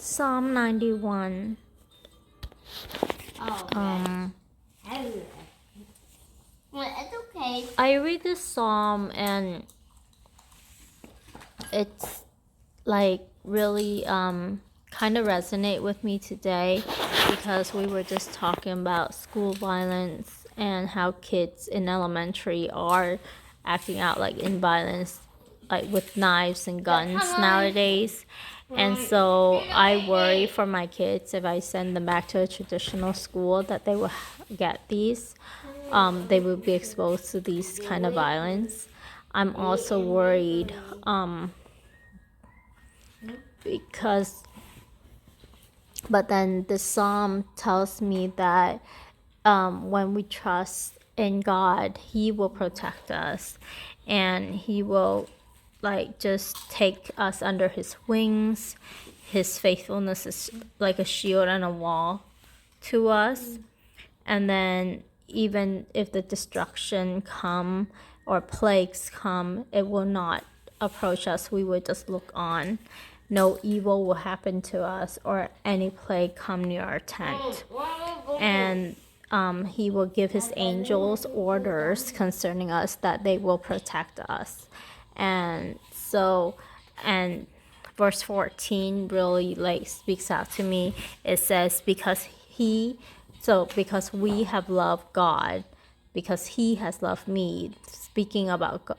Psalm 91. Oh, well, it's okay. I read this psalm and it's like really kind of resonate with me today because we were just talking about school violence and how kids in elementary are acting out like in violence, like with knives and guns nowadays. And so I worry for my kids if I send them back to a traditional school that they will get these. They will be exposed to these kind of violence. I'm also worried because, but then the psalm tells me that when we trust in God, He will protect us and He will like just take us under His wings. His faithfulness is like a shield and a wall to us. And then even if the destruction come or plagues come, it will not approach us. We will just look on. No evil will happen to us or any plague come near our tent. And He will give His angels orders concerning us that they will protect us. And so, and verse 14 really like speaks out to me. It says, because we have loved God, because He has loved me, speaking about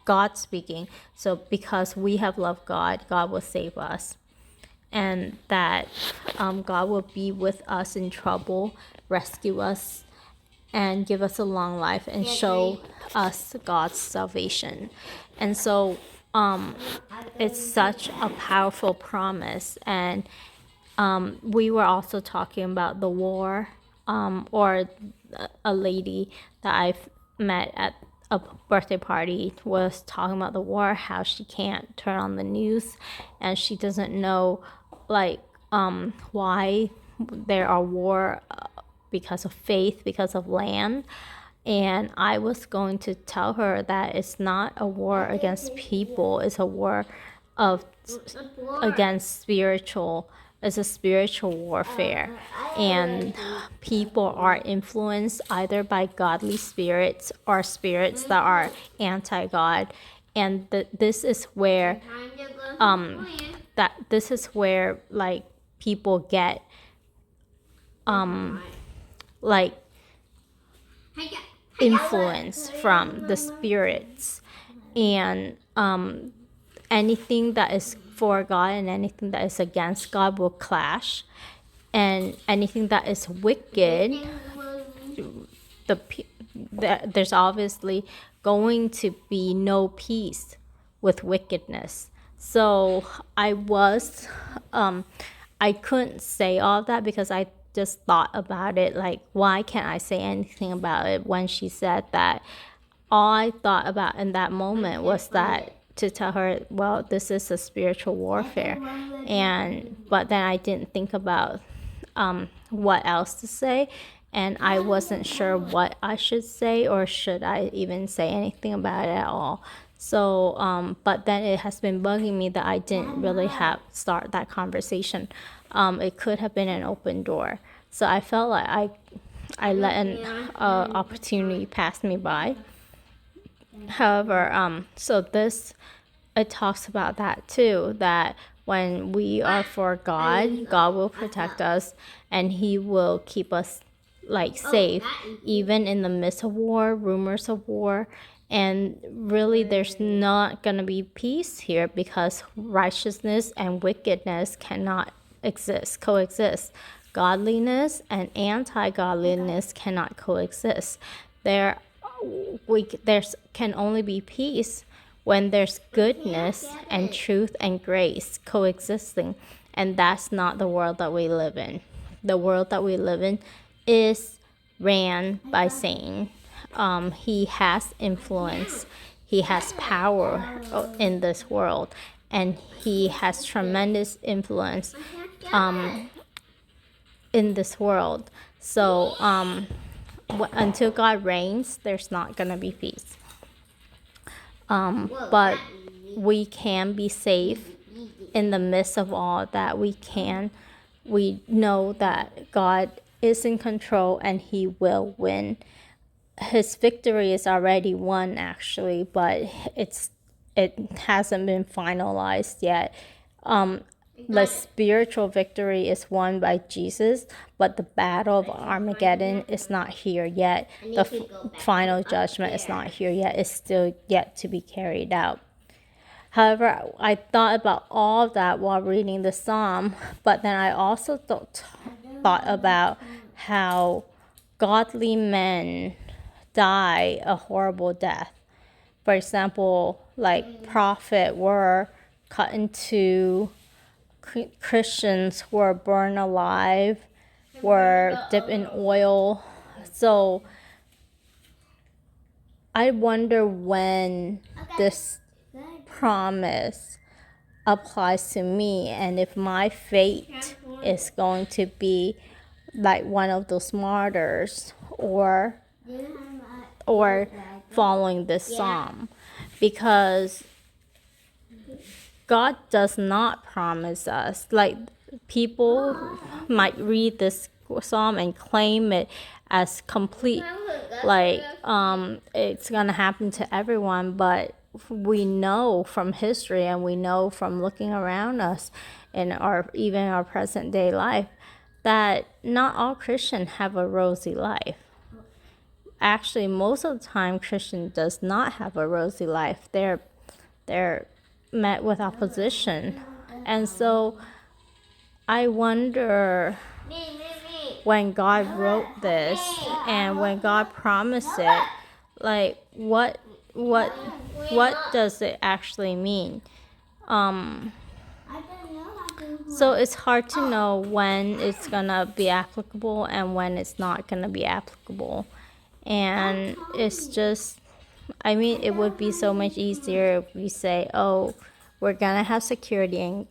God speaking. So because we have loved God, God will save us. And that God will be with us in trouble, rescue us, and give us a long life and show us God's salvation. And so it's such a powerful promise. And we were also talking about the war, or a lady that I've met at a birthday party was talking about the war, how she can't turn on the news and she doesn't know like why there are war, because of faith, because of land. And I was going to tell her that it's not a war against people, it's a war of against spiritual, it's a spiritual warfare. And people are influenced either by godly spirits or spirits that are anti-God. And this is where like people get like influence from the spirits. And anything that is for God and anything that is against God will clash. And anything that is wicked, there's obviously going to be no peace with wickedness. So I couldn't say all that because I just thought about it, like, why can't I say anything about it when she said that? All I thought about in that moment was that to tell her, well, this is a spiritual warfare. But then I didn't think about what else to say, and I wasn't sure what I should say or should I even say anything about it at all. So but then it has been bugging me that I didn't really start that conversation. It could have been an open door. So I felt like I let an opportunity pass me by. However, so this, it talks about that too, that when we are for God, God will protect us and He will keep us like safe, even in the midst of war, rumors of war. And really, there's not going to be peace here because righteousness and wickedness cannot coexist. Godliness and anti-godliness cannot coexist. There can only be peace when there's goodness and truth and grace coexisting. And that's not the world that we live in. The world that we live in is ran by Satan. He has influence. He has power in this world. And he has tremendous influence in this world. So until God reigns, there's not going to be peace. But we can be safe in the midst of all that, we know that God is in control and he will win. His victory is already won, actually, but it hasn't been finalized yet. The spiritual victory is won by Jesus, but the battle of Armageddon is not here yet. The final judgment is not here yet. It's still yet to be carried out. However, I thought about all of that while reading the psalm, but then I also thought about how godly men die a horrible death. For example, like prophet were cut into, Christians were burned alive, were dipped in oil. So I wonder when this promise applies to me, and if my fate is going to be like one of those martyrs, or following this psalm, because God does not promise us, like, people might read this psalm and claim it as complete, like it's gonna happen to everyone, but we know from history, and we know from looking around us in even our present day life, that not all Christians have a rosy life. Actually, most of the time, Christian does not have a rosy life. They're met with opposition. And so I wonder, when God wrote this and when God promised it, like, what does it actually mean? So it's hard to know when it's gonna be applicable and when it's not gonna be applicable. And it's just, I mean, it would be so much easier if we say, oh, we're gonna have security, and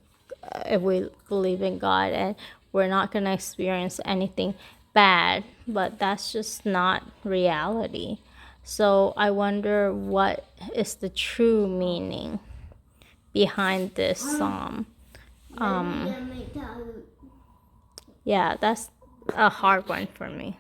if we believe in God, and we're not gonna experience anything bad. But that's just not reality. So I wonder what is the true meaning behind this psalm. Yeah, that's a hard one for me.